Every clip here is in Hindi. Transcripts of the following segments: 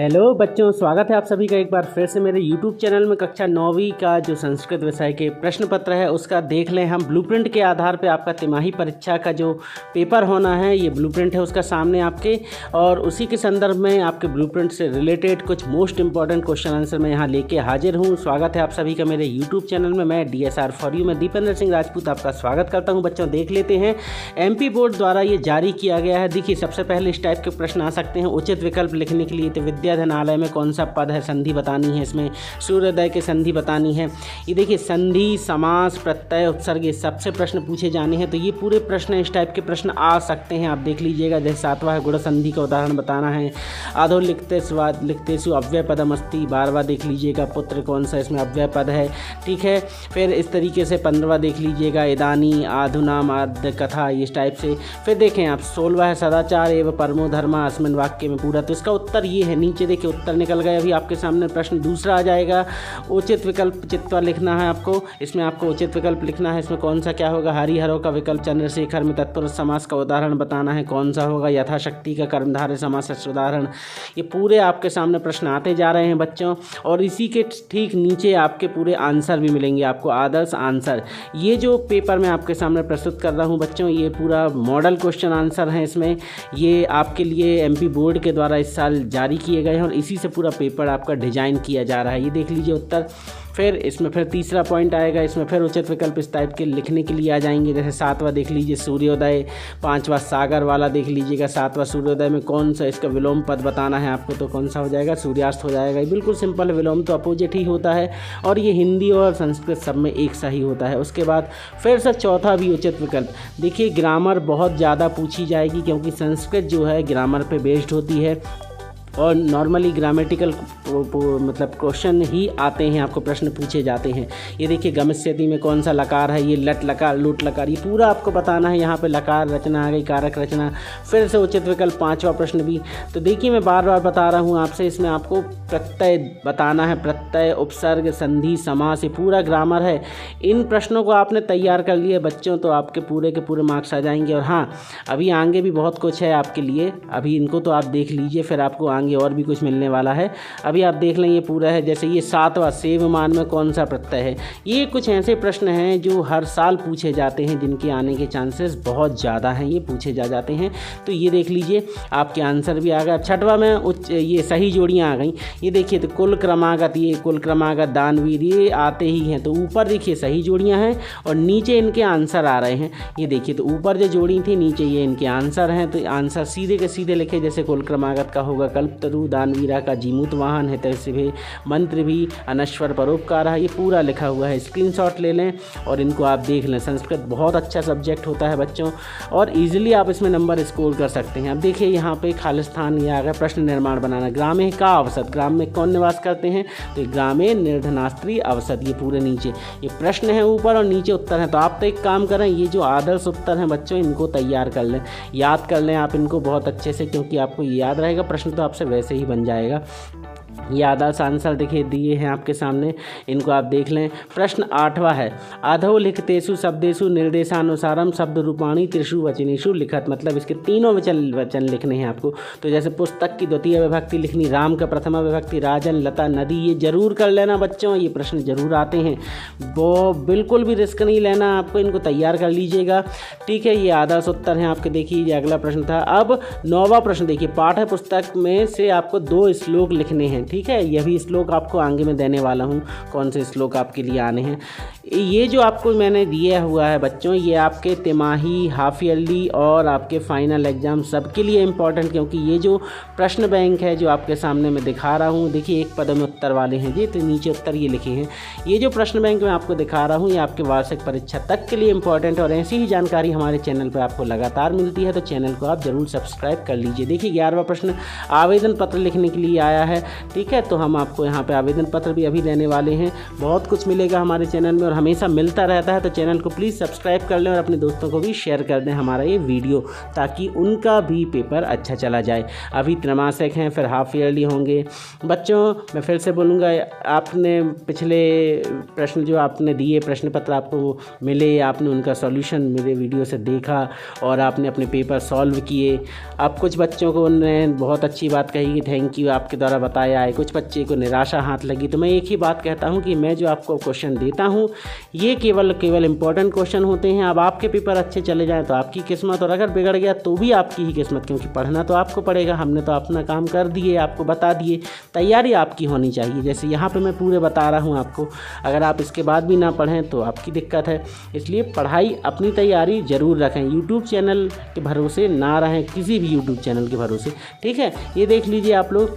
हेलो बच्चों, स्वागत है आप सभी का एक बार फिर से मेरे YouTube चैनल में। कक्षा 9वीं का जो संस्कृत विषय के प्रश्न पत्र है उसका देख लें हम। ब्लूप्रिंट के आधार पे आपका तिमाही परीक्षा का जो पेपर होना है, ये ब्लूप्रिंट है उसका सामने आपके, और उसी के संदर्भ में आपके ब्लूप्रिंट से रिलेटेड कुछ मोस्ट इंपॉर्टेंट क्वेश्चन आंसर मैं यहाँ लेके हाजिर हूँ। स्वागत है आप सभी का मेरे यूट्यूब चैनल में। मैं DSR फॉर यू में दीपेंद्र सिंह राजपूत आपका स्वागत करता हूँ। बच्चों देख लेते हैं, MP बोर्ड द्वारा ये जारी किया गया है। देखिए, सबसे पहले इस टाइप के प्रश्न आ सकते हैं। उचित विकल्प लिखने के लिए तो विद्याधनालय में कौन सा पद है, संधि बतानी है, इसमें सूर्योदय की संधि बतानी है। ये देखिए, संधि, समास, प्रत्यय, उपसर्ग, ये सबसे प्रश्न पूछे जाने हैं। तो ये पूरे प्रश्न, इस टाइप के प्रश्न आ सकते हैं, आप देख लीजिएगा। जैसे 7वां है गुण संधि का उदाहरण बताना है। आधो लिखतेसु अव्यय पदम अस्ति, 12वां देख लीजिएगा। पुत्र कौन सा, इसमें अव्यय पद है, ठीक है। फिर इस तरीके से 15वां देख लीजिएगा, इदानी, आधुनाम, आद्य कथा, इस टाइप से। फिर देखें आप 16वां है सदाचार एवं परमो धर्मा, अस्मिन् वाक्य में पूरा। तो इसका उत्तर ये है, नीचे देखिए उत्तर निकल गए। अभी आपके सामने प्रश्न दूसरा आ जाएगा। उचित विकल्प चित्वा लिखना है आपको, इसमें आपको उचित विकल्प लिखना है। इसमें कौन सा क्या होगा, हरिहरों का विकल्प चंद्रशेखर में तत्पुरुष समास का उदाहरण बताना है, कौन सा होगा। यथाशक्ति का कर्मधारय समास उदाहरण। ये पूरे आपके सामने प्रश्न आते जा रहे हैं बच्चों, और इसी के ठीक नीचे आपके पूरे आंसर भी मिलेंगे आपको, आदर्श आंसर। ये जो पेपर मैं आपके सामने प्रस्तुत कर रहा हूँ बच्चों, ये पूरा मॉडल क्वेश्चन आंसर है। इसमें ये आपके लिए MP बोर्ड के द्वारा इस साल जारी किए गए हैं, और इसी से पूरा पेपर आपका डिजाइन किया जा रहा है। ये देख लीजिए उत्तर। फिर इसमें फिर तीसरा पॉइंट आएगा, इसमें फिर उचित विकल्प इस टाइप के लिखने के लिए आ जाएंगे। जैसे 7वां देख लीजिए सूर्योदय, 5वां सागर वाला देख लीजिएगा। 7वां सूर्योदय में कौन सा इसका विलोम पद बताना है आपको, तो कौन सा हो जाएगा, सूर्यास्त हो जाएगा। ये बिल्कुल सिंपल, विलोम तो अपोजिट ही होता है, और ये हिंदी और संस्कृत सब में एक सा ही होता है। उसके बाद फिर से चौथा भी उचित विकल्प। देखिए, ग्रामर बहुत ज़्यादा पूछी जाएगी, क्योंकि संस्कृत जो है ग्रामर पे बेस्ड होती है, और नॉर्मली ग्रामेटिकल मतलब क्वेश्चन ही आते हैं, आपको प्रश्न पूछे जाते हैं। ये देखिए, गमस्यति में कौन सा लकार है, ये लट लकार, लुट लकार, ये पूरा आपको बताना है। यहाँ पे लकार रचना आ गई, कारक रचना। फिर से उचित विकल्प 5वां प्रश्न भी। तो देखिए, मैं बार बार बता रहा हूँ आपसे, इसमें आपको प्रत्यय बताना है, प्रत्यय, उपसर्ग, संधि, समास, ये पूरा ग्रामर है। इन प्रश्नों को आपने तैयार कर लिए बच्चों, तो आपके पूरे के पूरे मार्क्स आ जाएंगे। और हाँ, अभी आगे भी बहुत कुछ है आपके लिए, अभी इनको तो आप देख लीजिए, फिर आपको आगे और भी कुछ मिलने वाला है। अभी आप देख लें, ये पूरा है। जैसे ये 7वां सेवमान में कौन सा प्रत्यय है। ये कुछ ऐसे प्रश्न हैं जो हर साल पूछे जाते हैं, जिनके आने के चांसेस बहुत ज़्यादा हैं, ये पूछे जाते हैं। तो ये देख लीजिए, आपके आंसर भी आ गया। 6वां में ये सही जोड़ियाँ आ गई। ये देखिए, तो कुल क्रमागत, ये कुल क्रमागत, दानवीर, ये आते ही हैं। तो ऊपर देखिए सही जोड़ियाँ हैं, और नीचे इनके आंसर आ रहे हैं। ये देखिए, तो ऊपर जो जोड़ी थी, नीचे ये इनके आंसर हैं। तो आंसर सीधे के सीधे लिखे। जैसे कुल क्रमागत का होगा कल्पतरु, दानवीरा का जीमूत वाहन है, तैसे भी मंत्र भी, अनश्वर परोपकार है। ये पूरा लिखा हुआ है, स्क्रीनशॉट ले लें और इनको आप देख लें। संस्कृत बहुत अच्छा सब्जेक्ट होता है बच्चों, और इजीली आप इसमें नंबर स्कोर कर सकते हैं। अब देखिए, यहाँ पे खालिस्तान ये आ गया, प्रश्न निर्माण बनाना। ग्रामे का अवसत, ग्राम में कौन निवास करते हैं, तो ग्रामे निर्धनास्त्री अवसत। ये पूरे नीचे ये प्रश्न है, ऊपर और नीचे उत्तर है। तो आप तो एक काम करें, ये जो आदर्श उत्तर हैं बच्चों, इनको तैयार कर लें, याद कर लें आप इनको बहुत अच्छे से, क्योंकि आपको याद रहेगा। प्रश्न तो आपसे वैसे ही बन जाएगा। ये आदर्श आंसर देखिए दिए हैं आपके सामने, इनको आप देख लें। प्रश्न 8वां है, आधो लिखतेषु शब्देषु निर्देशानुसारम शब्द रूपाणी त्रिषु वचनेषु लिखत। मतलब इसके तीनों वचन लिखने हैं आपको। तो जैसे पुस्तक की द्वितीय विभक्ति लिखनी, राम का प्रथमा विभक्ति, राजन, लता, नदी, ये जरूर कर लेना बच्चों। ये प्रश्न जरूर आते हैं, वो बिल्कुल भी रिस्क नहीं लेना आपको, इनको तैयार कर लीजिएगा, ठीक है। ये आदर्श उत्तर हैं आपके। देखिए, ये अगला प्रश्न था। अब 9वां प्रश्न देखिए, पाठ्य पुस्तक में से आपको 2 श्लोक लिखने हैं, ठीक है। यह भी श्लोक आपको आगे में देने वाला हूँ, कौन से श्लोक आपके लिए आने हैं। ये जो आपको मैंने दिया हुआ है बच्चों, ये आपके तिमाही, हाफ ईयरली और आपके फाइनल एग्जाम सबके लिए इम्पॉर्टेंट, क्योंकि ये जो प्रश्न बैंक है जो आपके सामने मैं दिखा रहा हूँ, देखिए एक पद में उत्तर वाले हैं जी, तो नीचे उत्तर ये लिखे हैं। ये जो प्रश्न बैंक मैं आपको दिखा रहा हूँ, ये आपके वार्षिक परीक्षा तक के लिए इम्पॉर्टेंट, और ऐसी ही जानकारी हमारे चैनल पर आपको लगातार मिलती है। तो चैनल को आप जरूर सब्सक्राइब कर लीजिए। देखिए, 11वां प्रश्न आवेदन पत्र लिखने के लिए आया है, ठीक है। तो हम आपको यहाँ पे आवेदन पत्र भी अभी देने वाले हैं। बहुत कुछ मिलेगा हमारे चैनल में, और हमेशा मिलता रहता है, तो चैनल को प्लीज़ सब्सक्राइब कर लें और अपने दोस्तों को भी शेयर कर दें हमारा ये वीडियो, ताकि उनका भी पेपर अच्छा चला जाए। अभी त्रैमासिक हैं, फिर हाफ ईयरली होंगे। बच्चों मैं फिर से बोलूँगा, आपने पिछले प्रश्न जो आपने दिए, प्रश्न पत्र आपको मिले, आपने उनका सॉल्यूशन मेरे वीडियो से देखा और आपने अपने पेपर सॉल्व किए। अब कुछ बच्चों को उन्होंने बहुत अच्छी बात कही कि थैंक यू, आपके द्वारा बताया है। कुछ बच्चे को निराशा हाथ लगी। तो मैं एक ही बात कहता हूँ कि मैं जो आपको क्वेश्चन देता हूँ ये केवल इंपॉर्टेंट क्वेश्चन होते हैं। अब आपके पेपर अच्छे चले जाएँ तो आपकी किस्मत, और अगर बिगड़ गया तो भी आपकी ही किस्मत, क्योंकि पढ़ना तो आपको पड़ेगा। हमने तो अपना काम कर दिए, आपको बता दिए, तैयारी आपकी होनी चाहिए। जैसे यहाँ पे मैं पूरे बता रहा हूँ आपको, अगर आप इसके बाद भी ना पढ़ें तो आपकी दिक्कत है। इसलिए पढ़ाई, अपनी तैयारी ज़रूर रखें। यूट्यूब चैनल के भरोसे ना रहें, किसी भी यूट्यूब चैनल के भरोसे, ठीक है। ये देख लीजिए आप लोग,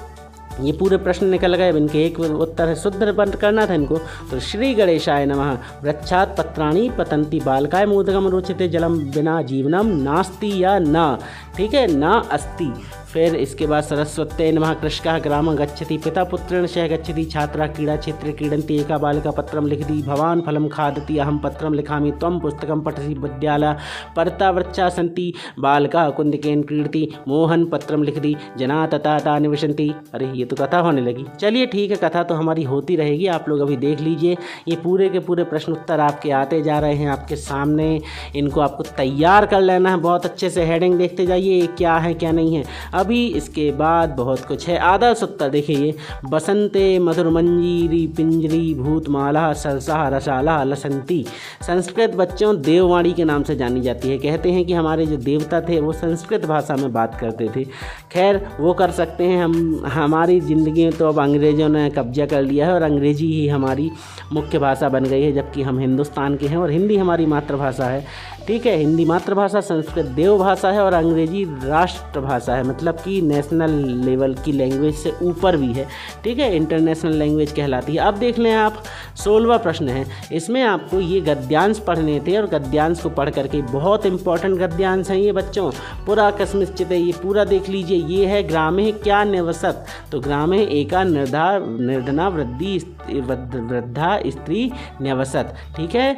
ये पूरे प्रश्न निकल गए। इनके एक उत्तर है, शुद्ध बंद करना था इनको। तो श्री गणेशाय नमः। वृक्षात् पत्राणि पतन्ति बालकाय मोदकम रोचते जलम बिना जीवनम नास्ति या न, ठीक है, ना अस्ति। फिर इसके बाद सरस्वत्यै नमः। कृषकः ग्रामं गच्छति पिता पुत्रेण सह गच्छति छात्रा क्रीड़ा क्षेत्रे क्रीडन्ति एका बालिका पत्रं लिखति भवान् फलं खादति अहं पत्रं लिखामि त्वं पुस्तकं पठसि विद्यालय परता वृक्षा सन्ति बालकः कुन्दिकेन क्रीडति मोहन पत्रं लिखति जना तथा निवसन्ति। अरे ये तो कथा होने लगी। चलिए ठीक है, कथा तो हमारी होती रहेगी। आप लोग अभी देख लीजिए, ये पूरे के पूरे प्रश्न उत्तर आपके आते जा रहे हैं आपके सामने। इनको आपको तैयार कर लेना है बहुत अच्छे से। हेडिंग देखते जाइए क्या है क्या नहीं है। अभी इसके बाद बहुत कुछ है। आदर्श उत्तर देखिए, ये बसंते मधुर मंजीरी पिंजरी भूतमाला सरसा रसाला लसंती। संस्कृत बच्चों देववाणी के नाम से जानी जाती है। कहते हैं कि हमारे जो देवता थे वो संस्कृत भाषा में बात करते थे। खैर वो कर सकते हैं, हमारी ज़िंदगी में तो अब अंग्रेज़ों ने कब्जा कर लिया है और अंग्रेज़ी ही हमारी मुख्य भाषा बन गई है, जबकि हम हिंदुस्तान के हैं और हिंदी हमारी मातृभाषा है, ठीक है। हिंदी मातृभाषा, संस्कृत देव भाषा है और अंग्रेजी राष्ट्रभाषा है, मतलब कि नेशनल लेवल की लैंग्वेज से ऊपर भी है, ठीक है, इंटरनेशनल लैंग्वेज कहलाती है। अब देख लें आप, 16वां प्रश्न है। इसमें आपको ये गद्यांश पढ़ने थे और गद्यांश को पढ़ करके, बहुत इंपॉर्टेंट गद्यांश हैं ये बच्चों, पूरा कस्मिश्चित है, ये पूरा देख लीजिए। ये है ग्रामे क्या निवसत, तो ग्रामे एका निर्धना वृद्धा स्त्री न्यवसत, ठीक है।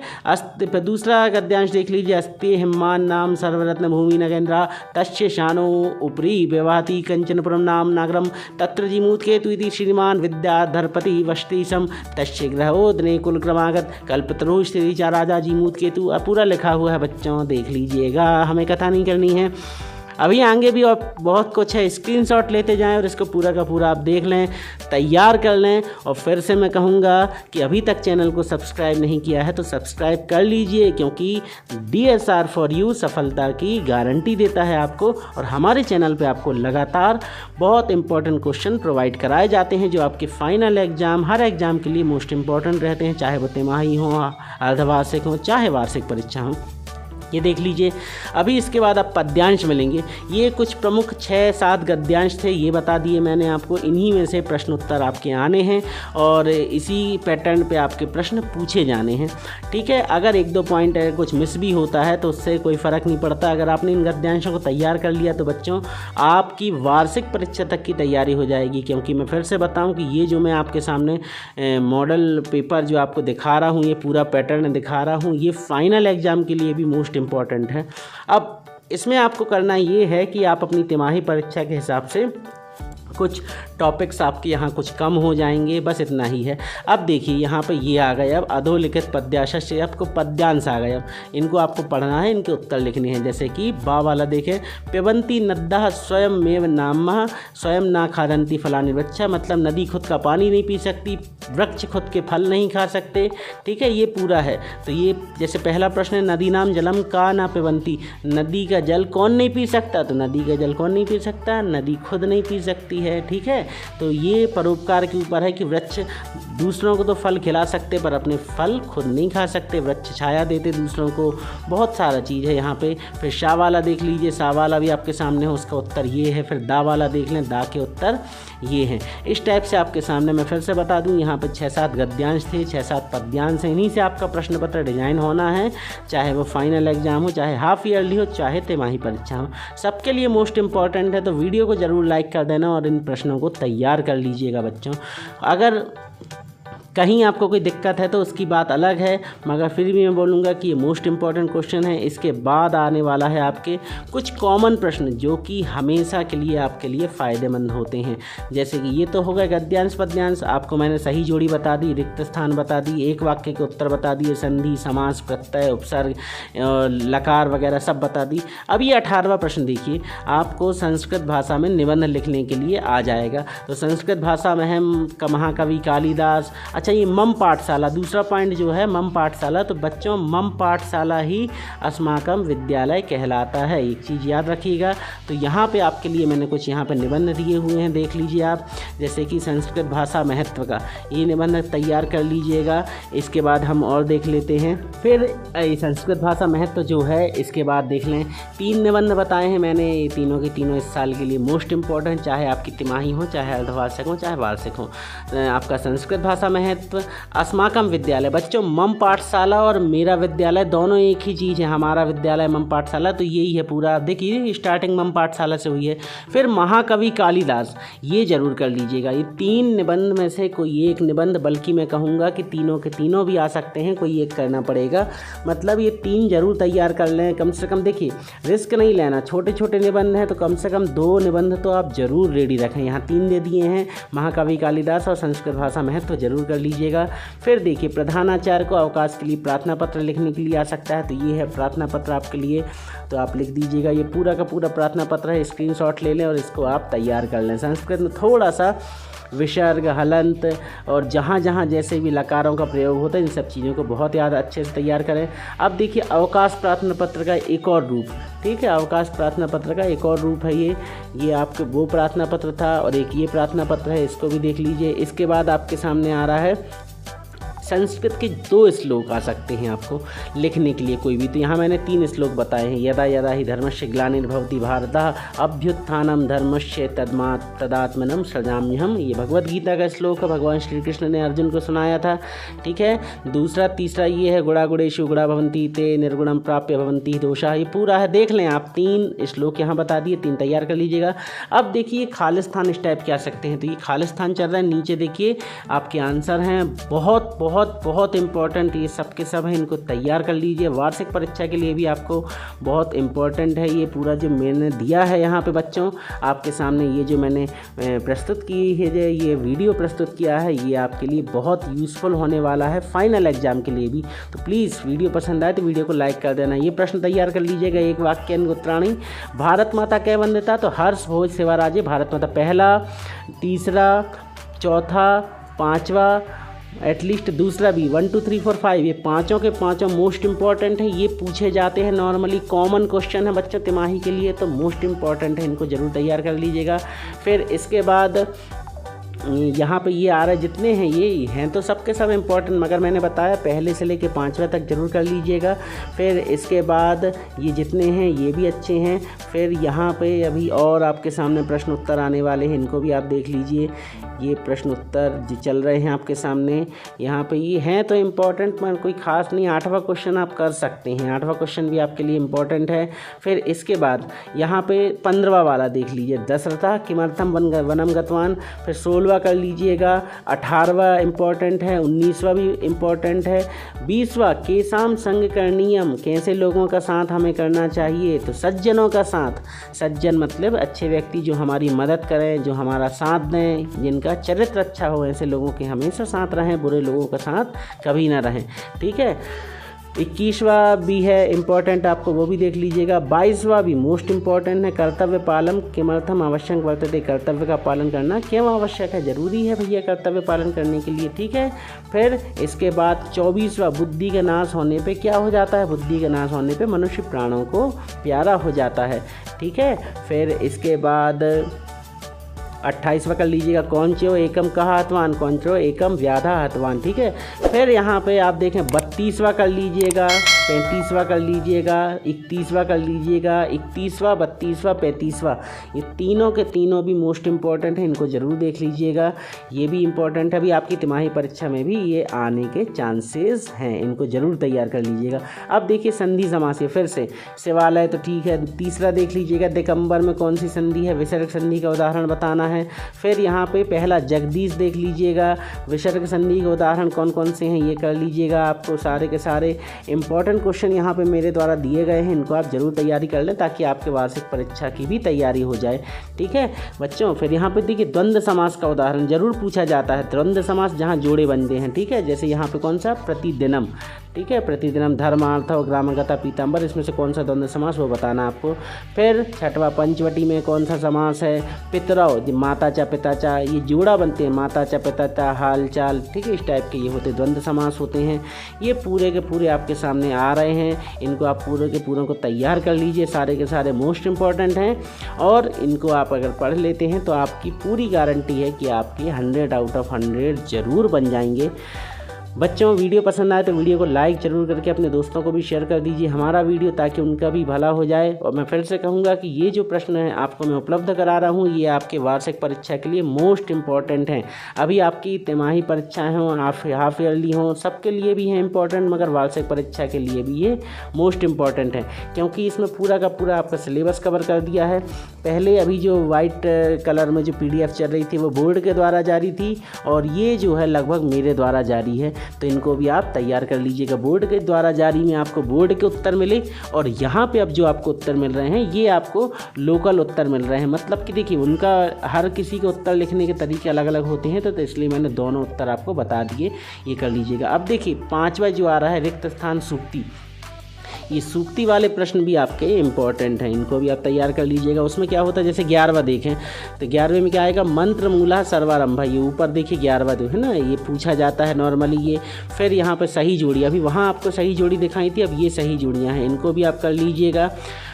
दूसरा गद्यांश देख लीजिए। अस्ते हिम्मान नाम सर्वरत्न भूमि नगेन्द्रा तस्य शानो उपरि व्यवहति कंचनपुरम नाम नागरम तत्र जीमूत केतु इति श्रीमान विद्याधरपति वष्टिसम तस्य ग्रहोदने कुल क्रमागत कल्पतरु स्त्री चा राजा जीमूत केतु। पूरा लिखा हुआ है बच्चों, देख लीजिएगा, हमें कथा नहीं करनी है। अभी आगे भी और बहुत कुछ है, स्क्रीनशॉट लेते जाएं और इसको पूरा का पूरा आप देख लें, तैयार कर लें। और फिर से मैं कहूँगा कि अभी तक चैनल को सब्सक्राइब नहीं किया है तो सब्सक्राइब कर लीजिए, क्योंकि DSR फॉर यू सफलता की गारंटी देता है आपको। और हमारे चैनल पे आपको लगातार बहुत इंपॉर्टेंट क्वेश्चन प्रोवाइड कराए जाते हैं, जो आपके फाइनल एग्ज़ाम, हर एग्ज़ाम के लिए मोस्ट इंपॉर्टेंट रहते हैं, चाहे वो तिमाही हो, अर्धवार्षिक हो, चाहे वार्षिक परीक्षा हो। ये देख लीजिए। अभी इसके बाद आप पद्यांश मिलेंगे। ये कुछ प्रमुख 6-7 गद्यांश थे, ये बता दिए मैंने आपको। इन्हीं में से प्रश्न उत्तर आपके आने हैं और इसी पैटर्न पे आपके प्रश्न पूछे जाने हैं, ठीक है। अगर 1-2 पॉइंट है कुछ मिस भी होता है तो उससे कोई फ़र्क नहीं पड़ता। अगर आपने इन गद्यांशों को तैयार कर लिया तो बच्चों आपकी वार्षिक परीक्षा तक की तैयारी हो जाएगी। क्योंकि मैं फिर से बताऊँ कि ये जो मैं आपके सामने मॉडल पेपर जो आपको दिखा रहा हूँ, ये पूरा पैटर्न दिखा रहा हूँ, ये फाइनल एग्ज़ाम के लिए भी मोस्ट इम्पॉर्टेंट है। अब इसमें आपको करना ये है कि आप अपनी तिमाही परीक्षा के हिसाब से कुछ टॉपिक्स आपके यहाँ कुछ कम हो जाएंगे, बस इतना ही है। अब देखिए यहाँ पे ये आ गए, अब अधोलिखित पद्याशय से आपको पद्यांश आ गए। अब इनको आपको पढ़ना है, इनके उत्तर लिखने हैं। जैसे कि बा वाला देखें, पिबंती नद्दा स्वयं मेव नामः स्वयं ना खादंती फलानि वृक्षा, मतलब नदी खुद का पानी नहीं पी सकती, वृक्ष खुद के फल नहीं खा सकते, ठीक है। ये पूरा है। तो ये जैसे पहला प्रश्न है, नदी नाम जलम का ना पिबंती, नदी का जल कौन नहीं पी सकता, तो नदी का जल कौन नहीं पी सकता, नदी खुद नहीं पी सकती है, ठीक है। तो ये परोपकार के ऊपर है कि वृक्ष दूसरों को तो फल खिला सकते पर अपने फल खुद नहीं खा सकते, वृक्ष छाया देते दूसरों को, बहुत सारा चीज़ है यहाँ पे। फिर शाह वाला देख लीजिए, शाह वाला भी आपके सामने हो, उसका उत्तर ये है। फिर दा वाला देख लें, दा के उत्तर ये हैं। इस टाइप से आपके सामने मैं फिर से बता दूं, यहाँ पे 6-7 गद्यांश थे, 6-7 पद्यांश हैं। इन्हीं से आपका प्रश्न पत्र डिजाइन होना है, चाहे वो फाइनल एग्जाम हो, चाहे हाफ ईयरली हो, चाहे तिमाही परीक्षा हो, सबके लिए मोस्ट इंपॉर्टेंट है। तो वीडियो को ज़रूर लाइक कर देना और इन प्रश्नों को तैयार कर लीजिएगा बच्चों। अगर कहीं आपको कोई दिक्कत है तो उसकी बात अलग है, मगर फिर भी मैं बोलूँगा कि ये मोस्ट इम्पॉर्टेंट क्वेश्चन है। इसके बाद आने वाला है आपके कुछ कॉमन प्रश्न जो कि हमेशा के लिए आपके लिए फ़ायदेमंद होते हैं। जैसे कि ये तो हो गए गद्यांश पद्यांश, आपको मैंने सही जोड़ी बता दी, रिक्त स्थान बता दी, एक वाक्य के उत्तर बता दिए, संधि, समास, प्रत्यय, उपसर्ग, लकार वगैरह सब बता दी। अब ये 18वां प्रश्न देखिए, आपको संस्कृत भाषा में निबंध लिखने के लिए आ जाएगा। तो संस्कृत भाषा में है महाकवि कालिदास। अच्छा, ये मम पाठशाला, दूसरा पॉइंट जो है मम पाठशाला, तो बच्चों मम पाठशाला ही अस्माकम विद्यालय कहलाता है, एक चीज़ याद रखिएगा। तो यहाँ पे आपके लिए मैंने कुछ यहाँ पे निबंध दिए हुए हैं, देख लीजिए आप। जैसे कि संस्कृत भाषा महत्व का ये निबंध तैयार कर लीजिएगा। इसके बाद हम और देख लेते हैं। फिर संस्कृत भाषा महत्व जो है इसके बाद देख लें, 3 निबंध बताए हैं मैंने, ये तीनों के तीनों इस साल के लिए मोस्ट इम्पॉर्टेंट, चाहे आपकी तिमाही हो, चाहे अर्धवार्षिक हो, चाहे वार्षिक हो। आपका संस्कृत भाषा महत्व, अस्माकम विद्यालय, बच्चों मम पाठशाला और मेरा विद्यालय दोनों एक ही चीज़ है, हमारा विद्यालय मम पाठशाला, तो यही है पूरा। देखिए स्टार्टिंग मम पाठशाला से हुई है। फिर महाकवि कालिदास, ये जरूर कर लीजिएगा। ये 3 निबंध में से कोई एक निबंध, बल्कि मैं कहूँगा कि तीनों के तीनों भी आ सकते हैं, कोई एक करना पड़ेगा। मतलब ये 3 जरूर तैयार कर लें कम से कम। देखिए रिस्क नहीं लेना, छोटे छोटे निबंध हैं तो कम से कम 2 निबंध तो आप जरूर रेडी रखें। यहाँ 3 दे दिए हैं, महाकवि कालिदास और संस्कृत भाषा महत्व, जरूर कर लीजिएगा। फिर देखिए प्रधानाचार्य को अवकाश के लिए प्रार्थना पत्र लिखने के लिए आ सकता है, तो ये है प्रार्थना पत्र आपके लिए, तो आप लिख दीजिएगा। ये पूरा का पूरा प्रार्थना पत्र है, स्क्रीनशॉट ले लें और इसको आप तैयार कर लें। संस्कृत में थोड़ा सा विसर्ग, हलंत और जहाँ जहाँ जैसे भी लकारों का प्रयोग होता है, इन सब चीज़ों को बहुत याद अच्छे से तैयार करें। अब देखिए अवकाश प्रार्थना पत्र का एक और रूप, ठीक है, अवकाश प्रार्थना पत्र का एक और रूप है ये आपके वो प्रार्थना पत्र था और एक ये प्रार्थना पत्र है, इसको भी देख लीजिए। इसके बाद आपके सामने आ रहा है संस्कृत के 2 श्लोक आ सकते हैं आपको लिखने के लिए कोई भी, तो यहाँ मैंने 3 श्लोक बताए हैं। यदा यदा ही धर्मस्य ग्लानिर्भवति भारतः अभ्युत्थानम धर्मस्य तदात्मनम सृजाम्यहम्, ये भगवद गीता का श्लोक है, भगवान श्री कृष्ण ने अर्जुन को सुनाया था, ठीक है। तीसरा ये है गुणा गुणेषु गुणा भवन्ति ते निर्गुणम प्राप्य भवन्ति दोषा, ये पूरा है, देख लें आप। 3 श्लोक यहाँ बता दिए, 3 तैयार कर लीजिएगा। अब देखिए खालिस्तान इस टाइप के आ सकते हैं, तो ये खालिस्तान चल रहा है, नीचे देखिए आपके आंसर हैं, बहुत बहुत बहुत इंपॉर्टेंट ये सब के सब हैं, इनको तैयार कर लीजिए। वार्षिक परीक्षा के लिए भी आपको बहुत इंपॉर्टेंट है ये पूरा जो मैंने दिया है यहाँ पे बच्चों आपके सामने। ये जो मैंने प्रस्तुत की है, जो ये वीडियो प्रस्तुत किया है, ये आपके लिए बहुत यूज़फुल होने वाला है फाइनल एग्जाम के लिए भी। तो प्लीज़ वीडियो पसंद आए तो वीडियो को लाइक कर देना। ये प्रश्न तैयार कर लीजिएगा, एक वाक्य उत्तराणी। भारत माता कै वंदिता, तो हर्ष भोज सेवा राजे भारत माता, पहला, तीसरा, चौथा, 5वां, एटलीस्ट दूसरा भी, 1 2 3 4 5, ये पाँचों के पाँचों मोस्ट इंपॉर्टेंट हैं। ये पूछे जाते हैं नॉर्मली, कॉमन क्वेश्चन है बच्चों तिमाही के लिए, तो मोस्ट इंपॉर्टेंट है, इनको ज़रूर तैयार कर लीजिएगा। फिर इसके बाद यहाँ पे ये आ रहा है, जितने हैं ये हैं तो सबके सब इम्पोर्टेंट, मगर मैंने बताया पहले से लेके 5वें तक जरूर कर लीजिएगा। फिर इसके बाद ये जितने हैं ये भी अच्छे हैं। फिर यहाँ पे अभी और आपके सामने प्रश्न उत्तर आने वाले हैं, इनको भी आप देख लीजिए। ये प्रश्न उत्तर जो चल रहे हैं आपके सामने, यहाँ पे ये हैं तो इम्पोर्टेंट, मगर कोई खास नहीं। 8वां क्वेश्चन आप कर सकते हैं, 8वां क्वेश्चन भी आपके लिए इम्पोर्टेंट है। फिर इसके बाद यहाँ पे 15वां वाला देख लीजिए, दशरथा किमर्थम वनम गतवान। फिर 16वां कर लीजिएगा, 18वां इम्पोर्टेंट है, 19वां भी इम्पोर्टेंट है, 20वां केसाम संग करणीयम, कैसे लोगों का साथ हमें करना चाहिए, तो सज्जनों का साथ। सज्जन मतलब अच्छे व्यक्ति जो हमारी मदद करें, जो हमारा साथ दें, जिनका चरित्र अच्छा हो, ऐसे लोगों के हमेशा साथ रहें, बुरे लोगों का साथ कभी ना रहें, ठीक है। 21वां भी है इम्पोर्टेंट, आपको वो भी देख लीजिएगा। 22वां भी मोस्ट इम्पॉर्टेंट है, कर्तव्य पालन किमर्थम आवश्यक वर्तते, कर्तव्य का पालन करना क्यों आवश्यक है, ज़रूरी है भैया कर्तव्य पालन करने के लिए, ठीक है। फिर इसके बाद 24वां बुद्धि का नाश होने पे क्या हो जाता है, बुद्धि का नाश होने पे मनुष्य प्राणों को प्यारा हो जाता है, ठीक है। फिर इसके बाद 28वां कर लीजिएगा, कौनचो एकम कहा हतवान, कौनचो एकम व्याधा हतवान, ठीक है। फिर यहाँ पे आप देखें 32वां कर लीजिएगा, 35वां कर लीजिएगा, 31वां कर लीजिएगा, 31वां, 32वां, 35वां, ये तीनों के तीनों भी मोस्ट इम्पॉर्टेंट है, इनको ज़रूर देख लीजिएगा। ये भी इम्पॉर्टेंट है, अभी आपकी तिमाही परीक्षा में भी ये आने के चांसेस हैं, इनको ज़रूर तैयार कर लीजिएगा। अब देखिए संधि समास, फिर से सवाल है तो ठीक है। तीसरा देख लीजिएगा, दिगंबर में कौन सी संधि है, विसर्ग संधि का उदाहरण बताना है। फिर यहाँ पे पहला जगदीश देख लीजिएगा, विसर्ग संधि के उदाहरण कौन कौन से हैं ये कर लीजिएगा। आपको सारे के सारे इंपॉर्टेंट क्वेश्चन यहाँ पे मेरे द्वारा दिए गए हैं, इनको आप ज़रूर तैयारी कर लें ताकि आपके वार्षिक परीक्षा की भी तैयारी हो जाए। ठीक है बच्चों, फिर यहाँ पे देखिए द्वंद्व समास का उदाहरण जरूर पूछा जाता है। द्वंद्व समास जहाँ जोड़े बनते हैं, ठीक है, जैसे यहाँ पे कौन सा प्रतिदिनम, ठीक है, प्रतिदिनम, धर्मार्थ और ग्रामगता पीताम्बर, इसमें से कौन सा द्वंद्व समास वो बताना आपको। फिर छठवां पंचवटी में कौन सा समास है, पितरौ, माता चा पिता चा, ये जोड़ा बनते हैं, माता चा पिता चा, हाल चाल, ठीक है, इस टाइप के ये होते द्वंद्व समास होते हैं। ये पूरे के पूरे आपके सामने आ रहे हैं, इनको आप पूरे के पूरे को तैयार कर लीजिए, सारे के सारे मोस्ट इंपॉर्टेंट हैं और इनको आप अगर पढ़ लेते हैं तो आपकी पूरी गारंटी है कि आपके 100 आउट ऑफ 100 ज़रूर बन जाएंगे। बच्चों वीडियो पसंद आए तो वीडियो को लाइक ज़रूर करके अपने दोस्तों को भी शेयर कर दीजिए हमारा वीडियो, ताकि उनका भी भला हो जाए। और मैं फिर से कहूँगा कि ये जो प्रश्न है आपको मैं उपलब्ध करा रहा हूँ, ये आपके वार्षिक परीक्षा के लिए मोस्ट इम्पॉर्टेंट हैं। अभी आपकी तिमाही परीक्षाएँ हों, हाफ ईयरली हों, सबके लिए भी हैं इंपॉर्टेंट, मगर वार्षिक परीक्षा के लिए भी ये मोस्ट इम्पॉर्टेंट है, क्योंकि इसमें पूरा का पूरा आपका सिलेबस कवर कर दिया है। पहले अभी जो वाइट कलर में जो PDF चल रही थी वो बोर्ड के द्वारा जारी थी, और ये जो है लगभग मेरे द्वारा जारी है, तो इनको भी आप तैयार कर लीजिएगा। बोर्ड के द्वारा जारी में आपको बोर्ड के उत्तर मिले, और यहाँ पे अब जो आपको उत्तर मिल रहे हैं ये आपको लोकल उत्तर मिल रहे हैं। मतलब कि देखिए उनका हर किसी के उत्तर लिखने के तरीके अलग अलग होते हैं, तो इसलिए मैंने दोनों उत्तर आपको बता दिए, ये कर लीजिएगा। अब देखिए पांचवा जो आ रहा है रिक्त स्थान सूक्ति, ये सूक्ति वाले प्रश्न भी आपके इंपॉर्टेंट हैं, इनको भी आप तैयार कर लीजिएगा। उसमें क्या होता है, जैसे 11वां देखें तो 11वें में क्या आएगा, मंत्र मूला सर्वारंभ, ये ऊपर देखिए 11वां जो है ना ये पूछा जाता है नॉर्मली ये। फिर यहाँ पे सही जोड़ी, अभी वहाँ आपको सही जोड़ी दिखाई थी, अब ये सही जोड़ियाँ हैं, इनको भी आप कर लीजिएगा।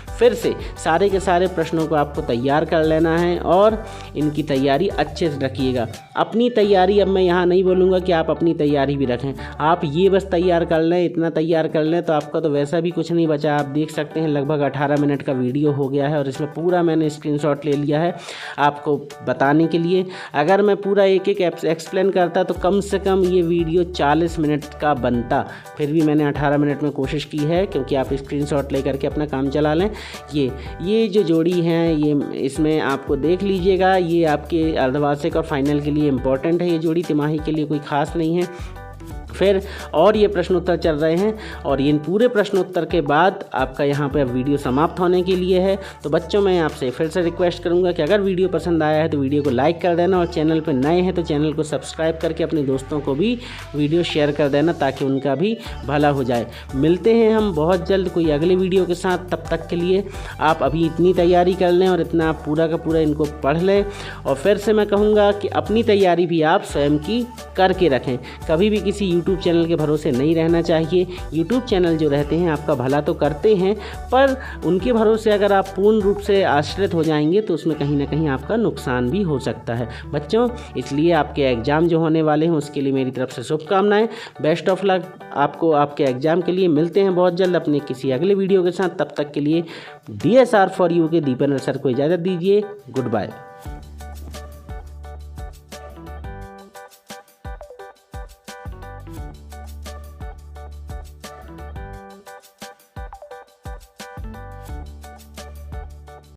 फिर से सारे के सारे प्रश्नों को आपको तैयार कर लेना है और इनकी तैयारी अच्छे से रखिएगा। अपनी तैयारी अब मैं यहाँ नहीं बोलूँगा कि आप अपनी तैयारी भी रखें, आप ये बस तैयार कर लें, इतना तैयार कर लें तो आपका तो वैसा भी कुछ नहीं बचा। आप देख सकते हैं लगभग 18 मिनट का वीडियो हो गया है और इसमें पूरा मैंने स्क्रीनशॉट ले लिया है आपको बताने के लिए। अगर मैं पूरा एक एक एक्सप्लेन करता तो कम से कम ये वीडियो 40 मिनट का बनता, फिर भी मैंने 18 मिनट में कोशिश की है, क्योंकि आप स्क्रीनशॉट लेकर के अपना काम चला लें। ये जो जोड़ी हैं ये इसमें आपको देख लीजिएगा, ये आपके अर्धवार्षिक और फाइनल के लिए इम्पोर्टेंट है, ये जोड़ी तिमाही के लिए कोई ख़ास नहीं है। फिर और ये प्रश्न उत्तर चल रहे हैं, और इन पूरे प्रश्न उत्तर के बाद आपका यहाँ पे वीडियो समाप्त होने के लिए है। तो बच्चों मैं आपसे फिर से रिक्वेस्ट करूँगा कि अगर वीडियो पसंद आया है तो वीडियो को लाइक कर देना, और चैनल पे नए हैं तो चैनल को सब्सक्राइब करके अपने दोस्तों को भी वीडियो शेयर कर देना, ताकि उनका भी भला हो जाए। मिलते हैं हम बहुत जल्द कोई अगले वीडियो के साथ, तब तक के लिए आप अभी इतनी तैयारी कर लें और इतना आप पूरा का पूरा इनको पढ़ लें। और फिर से मैं कहूँगा कि अपनी तैयारी भी आप स्वयं की करके रखें, कभी भी किसी यूट्यूब चैनल के भरोसे नहीं रहना चाहिए। यूट्यूब चैनल जो रहते हैं आपका भला तो करते हैं, पर उनके भरोसे अगर आप पूर्ण रूप से आश्रित हो जाएंगे तो उसमें कहीं ना कहीं आपका नुकसान भी हो सकता है बच्चों। इसलिए आपके एग्ज़ाम जो होने वाले हैं उसके लिए मेरी तरफ से शुभकामनाएं, बेस्ट ऑफ लक आपको आपके एग्ज़ाम के लिए। मिलते हैं बहुत जल्द अपने किसी अगले वीडियो के साथ, तब तक के लिए DSR फॉर यू के दीपेंद्र सर को इजाज़त दीजिए। Good bye.